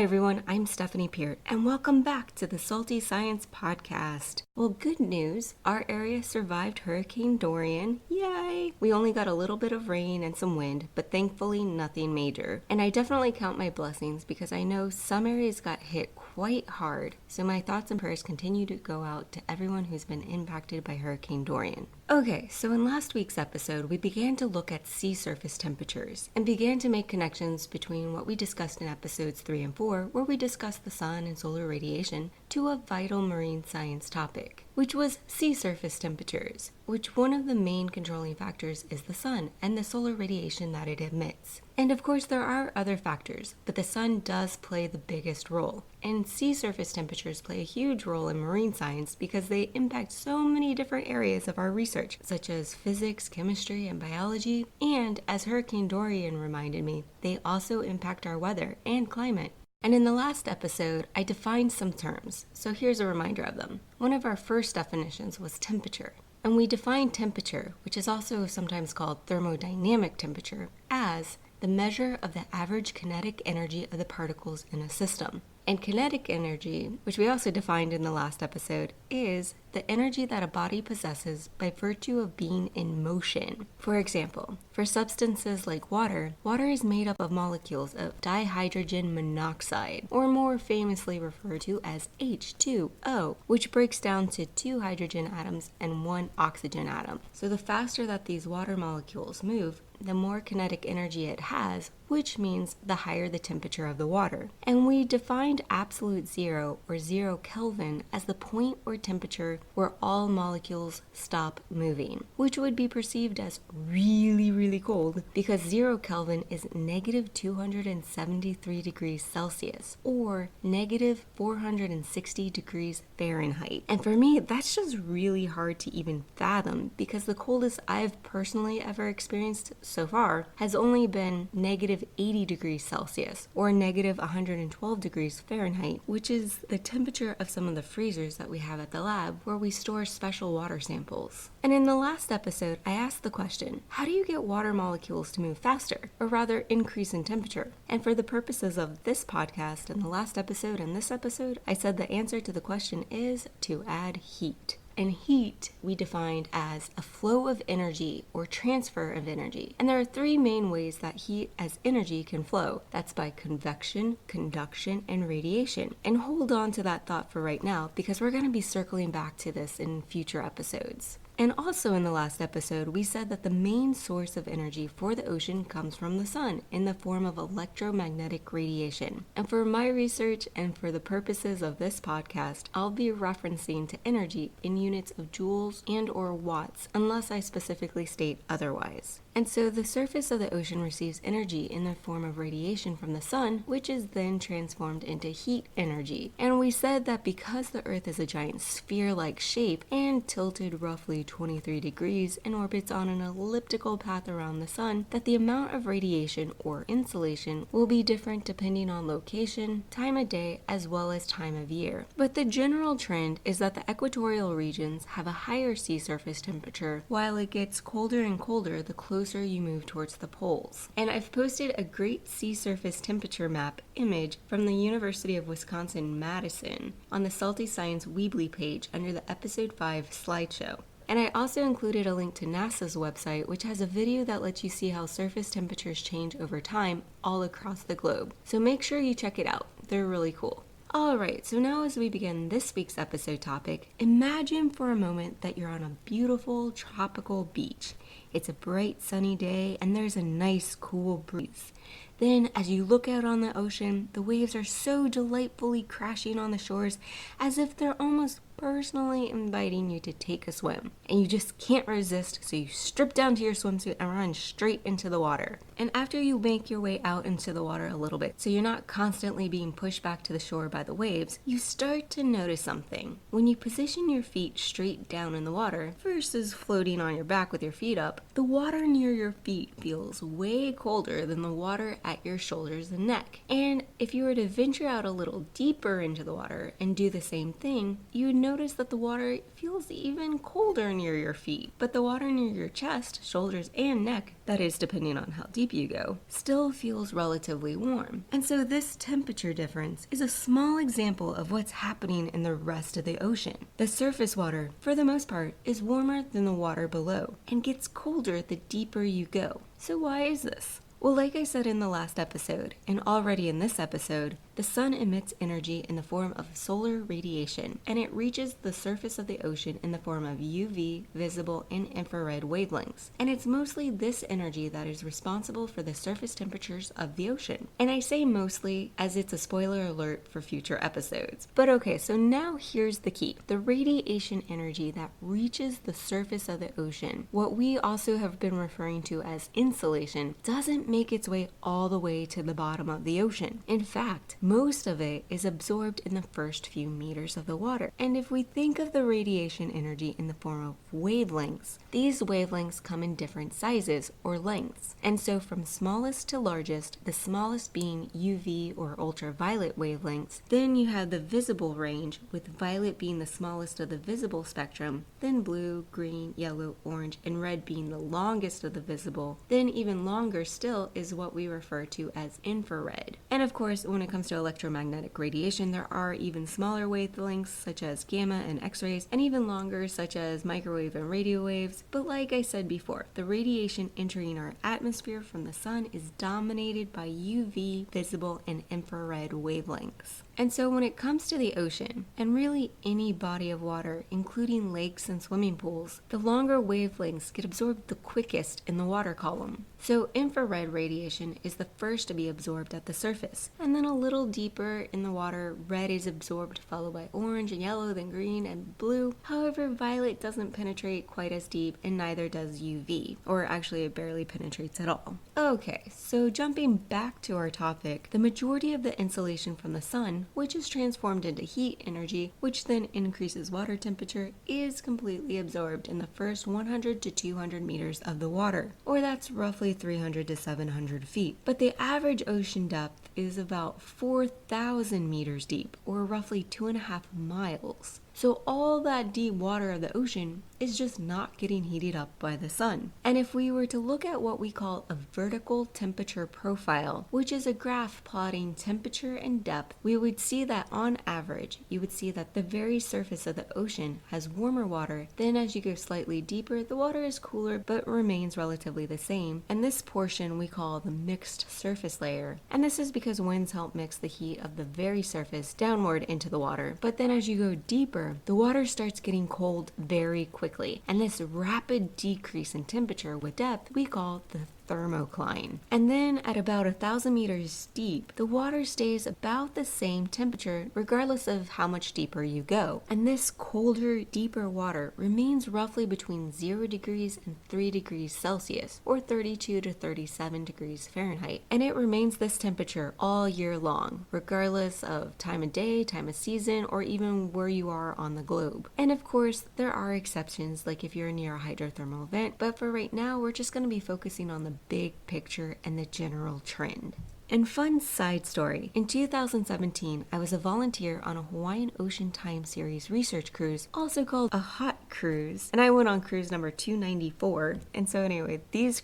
Hi everyone, I'm Stephanie Peart, and welcome back to the Salty Science Podcast. Well, good news, our area survived Hurricane Dorian. Yay! We only got a little bit of rain and some wind, but thankfully nothing major. And I definitely count my blessings because I know some areas got hit quite hard, so my thoughts and prayers continue to go out to everyone who's been impacted by Hurricane Dorian. Okay, so in last week's episode, we began to look at sea surface temperatures and began to make connections between what we discussed in episodes 3 and 4, where we discussed the sun and solar radiation, to a vital marine science topic, which was sea surface temperatures, which one of the main controlling factors is the sun and the solar radiation that it emits. And of course there are other factors, but the sun does play the biggest role. And sea surface temperatures play a huge role in marine science because they impact so many different areas of our research, such as physics, chemistry, and biology. And as Hurricane Dorian reminded me, they also impact our weather and climate. And in the last episode, I defined some terms, so here's a reminder of them. One of our first definitions was temperature. And we defined temperature, which is also sometimes called thermodynamic temperature, as the measure of the average kinetic energy of the particles in a system. And kinetic energy, which we also defined in the last episode, is the energy that a body possesses by virtue of being in motion. For example, for substances like water, water is made up of molecules of dihydrogen monoxide, or more famously referred to as H2O, which breaks down to 2 hydrogen atoms and 1 oxygen atom. So the faster that these water molecules move, the more kinetic energy it has, which means the higher the temperature of the water. And we defined absolute zero, or 0 Kelvin, as the point or temperature where all molecules stop moving, which would be perceived as really cold because 0 Kelvin is negative 273 degrees Celsius, or negative 460 degrees Fahrenheit. And for me, that's just really hard to even fathom because the coldest I've personally ever experienced so far has only been negative 80 degrees Celsius, or negative 112 degrees Fahrenheit, which is the temperature of some of the freezers that we have at the lab where we store special water samples. And in the last episode, I asked the question, how do you get water molecules to move faster, or rather increase in temperature? And for the purposes of this podcast and the last episode and this episode, I said the answer to the question is to add heat. And heat we defined as a flow of energy or transfer of energy. And there are 3 main ways that heat as energy can flow. That's by convection, conduction, and radiation. And hold on to that thought for right now because we're going to be circling back to this in future episodes. And also in the last episode, we said that the main source of energy for the ocean comes from the sun in the form of electromagnetic radiation. And for my research and for the purposes of this podcast, I'll be referencing to energy in units of joules and or watts, unless I specifically state otherwise. And so the surface of the ocean receives energy in the form of radiation from the sun, which is then transformed into heat energy. And we said that because the Earth is a giant sphere-like shape and tilted roughly 23 degrees and orbits on an elliptical path around the sun, that the amount of radiation or insolation will be different depending on location, time of day, as well as time of year. But the general trend is that the equatorial regions have a higher sea surface temperature, while it gets colder and colder the closer you move towards the poles. And I've posted a great sea surface temperature map image from the University of Wisconsin-Madison on the Salty Science Weebly page under the episode 5 slideshow. And I also included a link to NASA's website, which has a video that lets you see how surface temperatures change over time all across the globe. So make sure you check it out. They're really cool. Alright, so now as we begin this week's episode topic, imagine for a moment that you're on a beautiful tropical beach. It's a bright sunny day and there's a nice cool breeze. Then as you look out on the ocean, the waves are so delightfully crashing on the shores as if they're almost personally inviting you to take a swim. And you just can't resist, so you strip down to your swimsuit and run straight into the water. And after you make your way out into the water a little bit, so you're not constantly being pushed back to the shore by the waves, you start to notice something. When you position your feet straight down in the water versus floating on your back with your feet up, the water near your feet feels way colder than the water at your shoulders and neck. And if you were to venture out a little deeper into the water and do the same thing, you would notice notice that the water feels even colder near your feet, but the water near your chest, shoulders, and neck, that is depending on how deep you go, still feels relatively warm. And so this temperature difference is a small example of what's happening in the rest of the ocean. The surface water, for the most part, is warmer than the water below and gets colder the deeper you go. So why is this? Well, like I said in the last episode, and already in this episode, the sun emits energy in the form of solar radiation, and it reaches the surface of the ocean in the form of UV, visible, and infrared wavelengths. And it's mostly this energy that is responsible for the surface temperatures of the ocean. And I say mostly as it's a spoiler alert for future episodes. But okay, so now here's the key. The radiation energy that reaches the surface of the ocean, what we also have been referring to as insolation, doesn't make its way all the way to the bottom of the ocean. In fact, most of it is absorbed in the first few meters of the water. And if we think of the radiation energy in the form of wavelengths, these wavelengths come in different sizes or lengths. And so from smallest to largest, the smallest being UV or ultraviolet wavelengths, then you have the visible range, with violet being the smallest of the visible spectrum, then blue, green, yellow, orange, and red being the longest of the visible, then even longer still is what we refer to as infrared. And of course, when it comes to electromagnetic radiation, there are even smaller wavelengths such as gamma and X-rays, and even longer such as microwave and radio waves. But like I said before, the radiation entering our atmosphere from the sun is dominated by UV, visible, and infrared wavelengths. And so when it comes to the ocean, and really any body of water, including lakes and swimming pools, the longer wavelengths get absorbed the quickest in the water column. So infrared radiation is the first to be absorbed at the surface, and then a little deeper in the water, red is absorbed, followed by orange and yellow, then green and blue. However, violet doesn't penetrate quite as deep, and neither does UV, or actually it barely penetrates at all. Okay, so jumping back to our topic, the majority of the insolation from the sun, which is transformed into heat energy, which then increases water temperature, is completely absorbed in the first 100 to 200 meters of the water, or that's roughly 300 to 700 feet. But the average ocean depth is about 4,000 meters deep, or roughly 2.5 miles. So all that deep water of the ocean is just not getting heated up by the sun. And if we were to look at what we call a vertical temperature profile, which is a graph plotting temperature and depth, we would see that on average, you would see that the very surface of the ocean has warmer water. Then as you go slightly deeper, the water is cooler but remains relatively the same. And this portion we call the mixed surface layer. And this is because winds help mix the heat of the very surface downward into the water. But then as you go deeper, the water starts getting cold very quickly, and this rapid decrease in temperature with depth we call the thermocline. And then at about 1,000 meters deep, the water stays about the same temperature regardless of how much deeper you go. And this colder, deeper water remains roughly between 0 degrees and 3 degrees Celsius, or 32 to 37 degrees Fahrenheit. And it remains this temperature all year long, regardless of time of day, time of season, or even where you are on the globe. And of course, there are exceptions, like if you're near a hydrothermal vent, but for right now, we're just going to be focusing on the big picture and the general trend. And fun side story, in 2017, I was a volunteer on a Hawaiian Ocean Time Series research cruise, also called a hot cruise, and I went on cruise number 294. And so anyway, these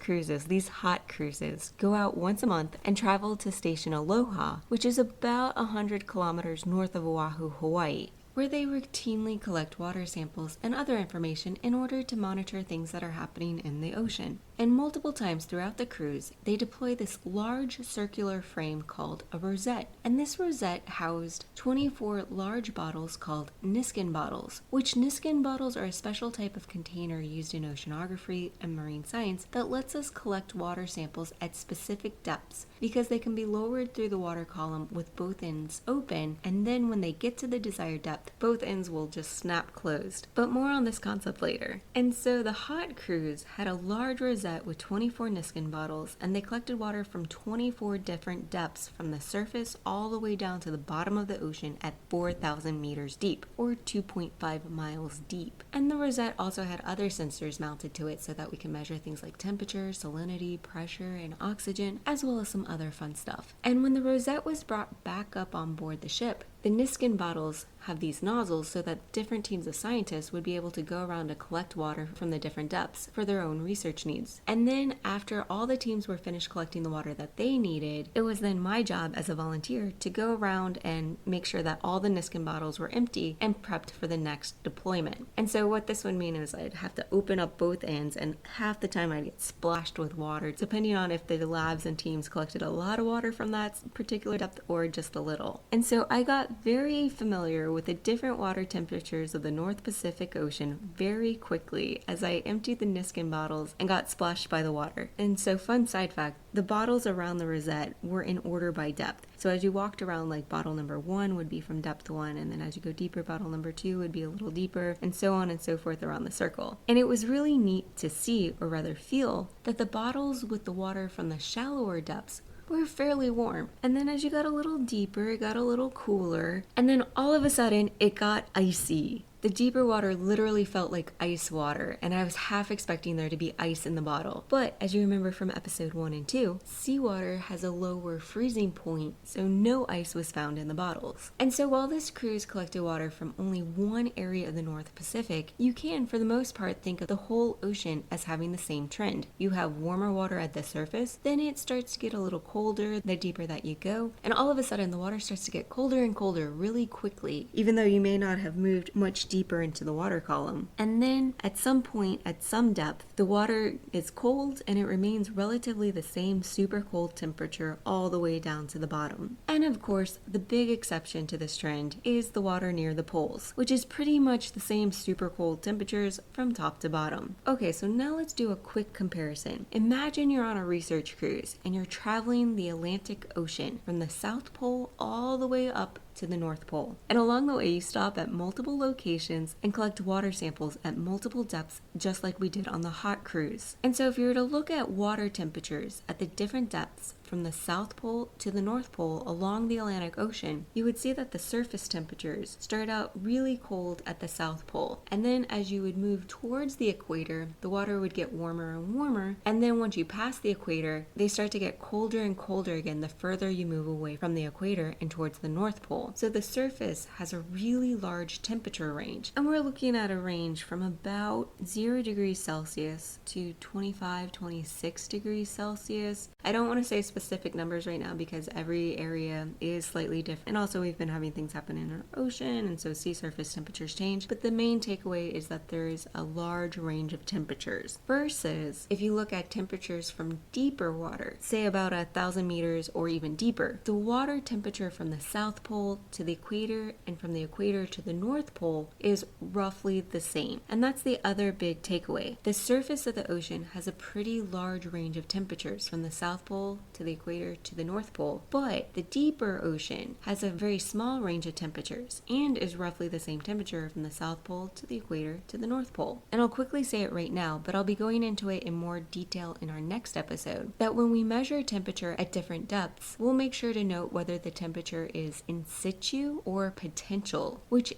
hot cruises, go out once a month and travel to Station Aloha, which is about 100 kilometers north of Oahu, Hawaii, where they routinely collect water samples and other information in order to monitor things that are happening in the ocean. And multiple times throughout the cruise, they deploy this large circular frame called a rosette. And this rosette housed 24 large bottles called Niskin bottles, which Niskin bottles are a special type of container used in oceanography and marine science that lets us collect water samples at specific depths, because they can be lowered through the water column with both ends open, and then when they get to the desired depth, both ends will just snap closed. But more on this concept later. And so the hot cruise had a large rosette with 24 Niskin bottles, and they collected water from 24 different depths from the surface all the way down to the bottom of the ocean at 4,000 meters deep, or 2.5 miles deep. And the rosette also had other sensors mounted to it so that we can measure things like temperature, salinity, pressure, and oxygen, as well as some other fun stuff. And when the rosette was brought back up on board the ship, The Niskin bottles have these nozzles so that different teams of scientists would be able to go around to collect water from the different depths for their own research needs. And then after all the teams were finished collecting the water that they needed, it was then my job as a volunteer to go around and make sure that all the Niskin bottles were empty and prepped for the next deployment. And so what this would mean is I'd have to open up both ends, and half the time I'd get splashed with water, depending on if the labs and teams collected a lot of water from that particular depth or just a little. And so I got very familiar with the different water temperatures of the North Pacific Ocean very quickly as I emptied the Niskin bottles and got splashed by the water. And so fun side fact, the bottles around the rosette were in order by depth. So as you walked around, like bottle number 1 would be from depth 1, and then as you go deeper, bottle number 2 would be a little deeper, and so on and so forth around the circle. And it was really neat to see, or rather feel, that the bottles with the water from the shallower depths were fairly warm. And then as you got a little deeper, it got a little cooler, and then all of a sudden it got icy. The deeper water literally felt like ice water, and I was half expecting there to be ice in the bottle. But as you remember from episode 1 and 2, seawater has a lower freezing point, so no ice was found in the bottles. And so while this cruise collected water from only one area of the North Pacific, you can, for the most part, think of the whole ocean as having the same trend. You have warmer water at the surface, then it starts to get a little colder the deeper that you go, and all of a sudden the water starts to get colder and colder really quickly, even though you may not have moved much deeper into the water column. And then at some point, at some depth, the water is cold and it remains relatively the same super cold temperature all the way down to the bottom. And of course, the big exception to this trend is the water near the poles, which is pretty much the same super cold temperatures from top to bottom. Okay, so now let's do a quick comparison. Imagine you're on a research cruise and you're traveling the Atlantic Ocean from the South Pole all the way up to the North Pole. And along the way, you stop at multiple locations and collect water samples at multiple depths, just like we did on the hot cruise. And so if you were to look at water temperatures at the different depths from the South Pole to the North Pole along the Atlantic Ocean, you would see that the surface temperatures start out really cold at the South Pole. And then as you would move towards the equator, the water would get warmer and warmer. And then once you pass the equator, they start to get colder and colder again the further you move away from the equator and towards the North Pole. So the surface has a really large temperature range. And we're looking at a range from about 0 degrees Celsius to 25, 26 degrees Celsius. I don't want to say specific numbers right now because every area is slightly different. And also we've been having things happen in our ocean, and so sea surface temperatures change. But the main takeaway is that there is a large range of temperatures. Versus if you look at temperatures from deeper water, say about 1,000 meters or even deeper, the water temperature from the South Pole to the equator and from the equator to the North Pole is roughly the same. And that's the other big takeaway. The surface of the ocean has a pretty large range of temperatures from the South Pole to the equator to the North Pole, but the deeper ocean has a very small range of temperatures and is roughly the same temperature from the South Pole to the equator to the North Pole. And I'll quickly say it right now, but I'll be going into it in more detail in our next episode, that when we measure temperature at different depths, we'll make sure to note whether the temperature is in situ or potential, which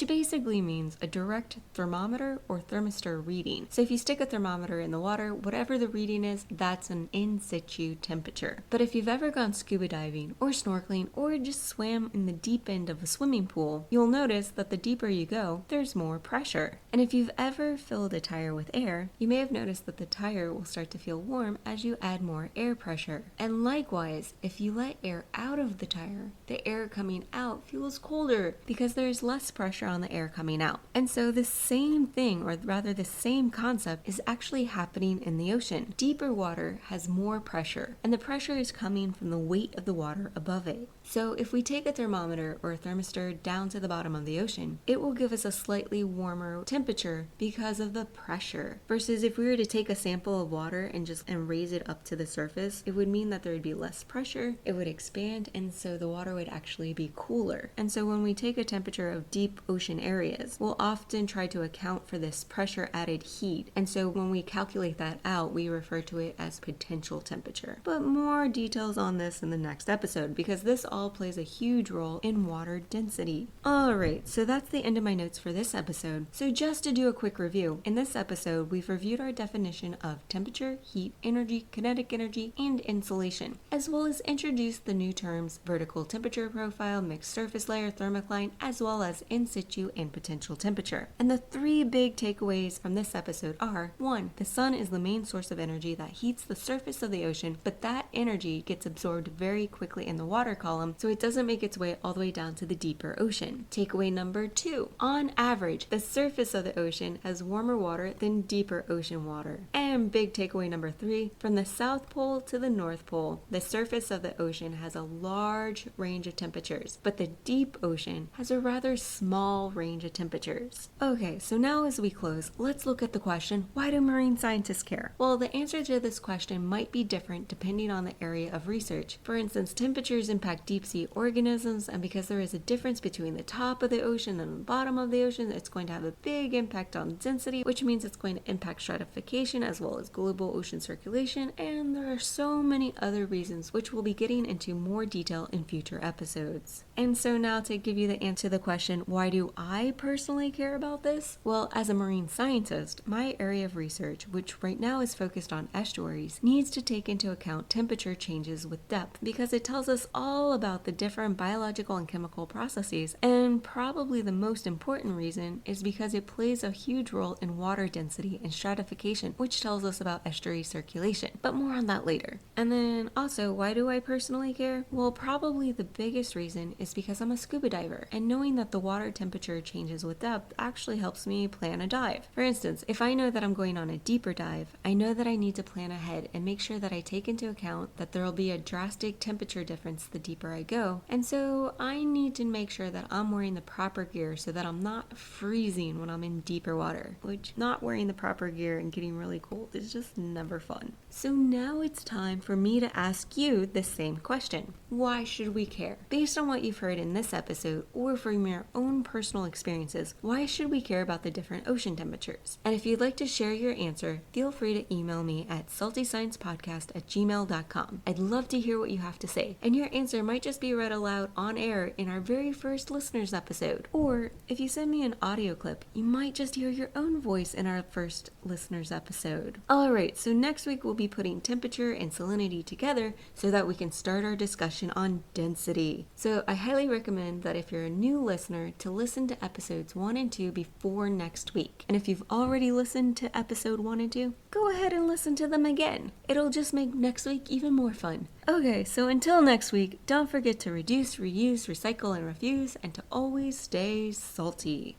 basically means a direct thermometer or thermistor reading. So if you stick a thermometer in the water, whatever the reading is, that's an in situ temperature. But if you've ever gone scuba diving or snorkeling or just swam in the deep end of a swimming pool, you'll notice that the deeper you go, there's more pressure. And if you've ever filled a tire with air, you may have noticed that the tire will start to feel warm as you add more air pressure. And likewise, if you let air out of the tire, the air coming out feels colder because there's less pressure on the air coming out. And so the same thing, or rather the same concept, is actually happening in the ocean. Deeper water has more pressure, and the pressure is coming from the weight of the water above it. So if we take a thermometer or a thermistor down to the bottom of the ocean, it will give us a slightly warmer temperature because of the pressure. Versus if we were to take a sample of water and raise it up to the surface, it would mean that there would be less pressure, it would expand, and so the water would actually be cooler. And so when we take a temperature of deep ocean areas, we'll often try to account for this pressure added heat. And so when we calculate that out, we refer to it as potential temperature. temperature. But more details on this in the next episode, because this all plays a huge role in water density. Alright, so that's the end of my notes for this episode. So just to do a quick review, in this episode we've reviewed our definition of temperature, heat, energy, kinetic energy, and insulation, as well as introduced the new terms vertical temperature profile, mixed surface layer, thermocline, as well as in situ and potential temperature. And the three big takeaways from this episode are: 1. The sun is the main source of energy that heats the surface of the ocean, but that energy gets absorbed very quickly in the water column, so it doesn't make its way all the way down to the deeper ocean. Takeaway number 2. On average, the surface of the ocean has warmer water than deeper ocean water. And big takeaway number 3, from the South Pole to the North Pole, the surface of the ocean has a large range of temperatures, but the deep ocean has a rather small range of temperatures. Okay, so now as we close, let's look at the question, why do marine scientists care? Well, the answer to this question might be different depending on the area of research. For instance, temperatures impact deep sea organisms, and because there is a difference between the top of the ocean and the bottom of the ocean, it's going to have a big impact on density, which means it's going to impact stratification as well as global ocean circulation, and there are so many other reasons which we'll be getting into more detail in future episodes. And so now to give you the answer to the question, why do I personally care about this? Well, as a marine scientist, my area of research, which right now is focused on estuaries, needs to take into account temperature changes with depth, because it tells us all about the different biological and chemical processes, and probably the most important reason is because it plays a huge role in water density and stratification, which tells us about estuary circulation, but more on that later. And then also, why do I personally care? Well, probably the biggest reason is because I'm a scuba diver, and knowing that the water temperature changes with depth actually helps me plan a dive. For instance, if I know that I'm going on a deeper dive, I know that I need to plan ahead and make sure that I take into account that there will be a drastic temperature difference the deeper I go, and so I need to make sure that I'm wearing the proper gear so that I'm not freezing when I'm in deeper water, which not wearing the proper gear and getting really cold is just never fun. So now it's time for me to ask you the same question. Why should we care? Based on what you've heard in this episode or from your own personal experiences, why should we care about the different ocean temperatures? And if you'd like to share your answer, feel free to email me at saltysciencepodcast@gmail.com. I'd love to hear what you have to say, and your answer might just be read aloud on air in our very first listeners episode. Or if you send me an audio clip, you might just hear your own voice in our first listeners episode. Alright, so next week we'll be putting temperature and salinity together so that we can start our discussion on density. So I highly recommend that if you're a new listener to listen to episodes 1 and 2 before next week. And if you've already listened to episode 1 and 2, go ahead and listen to them again. It'll just make next week even more fun. Okay, so until next week, don't forget to reduce, reuse, recycle, and refuse, and to always stay salty.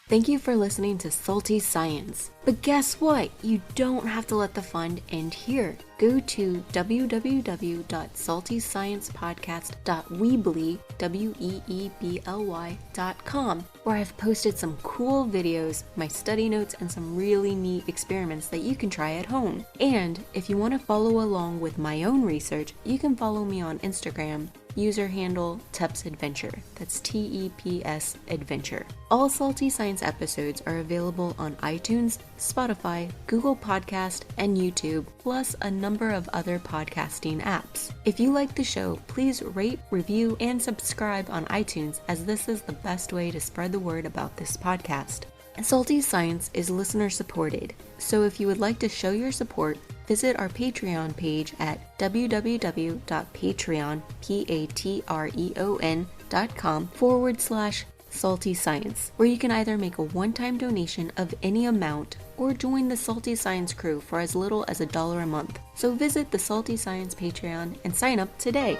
Thank you for listening to Salt-Tea Science. But guess what? You don't have to let the fun end here. Go to www.saltysciencepodcast.weebly.com, where I've posted some cool videos, my study notes, and some really neat experiments that you can try at home. And if you want to follow along with my own research, you can follow me on Instagram. User handle Teps Adventure. That's TEPS Adventure. All Salt-Tea Science episodes are available on iTunes, Spotify, Google Podcast, and YouTube, plus a number of other podcasting apps. If you like the show, please rate, review, and subscribe on iTunes, as this is the best way to spread the word about this podcast. Salt-Tea Science is listener supported, so if you would like to show your support, visit our Patreon page at www.patreon.com/Salt-Tea Science, where you can either make a one-time donation of any amount or join the Salt-Tea Science crew for as little as $1 a month. So visit the Salt-Tea Science Patreon and sign up today.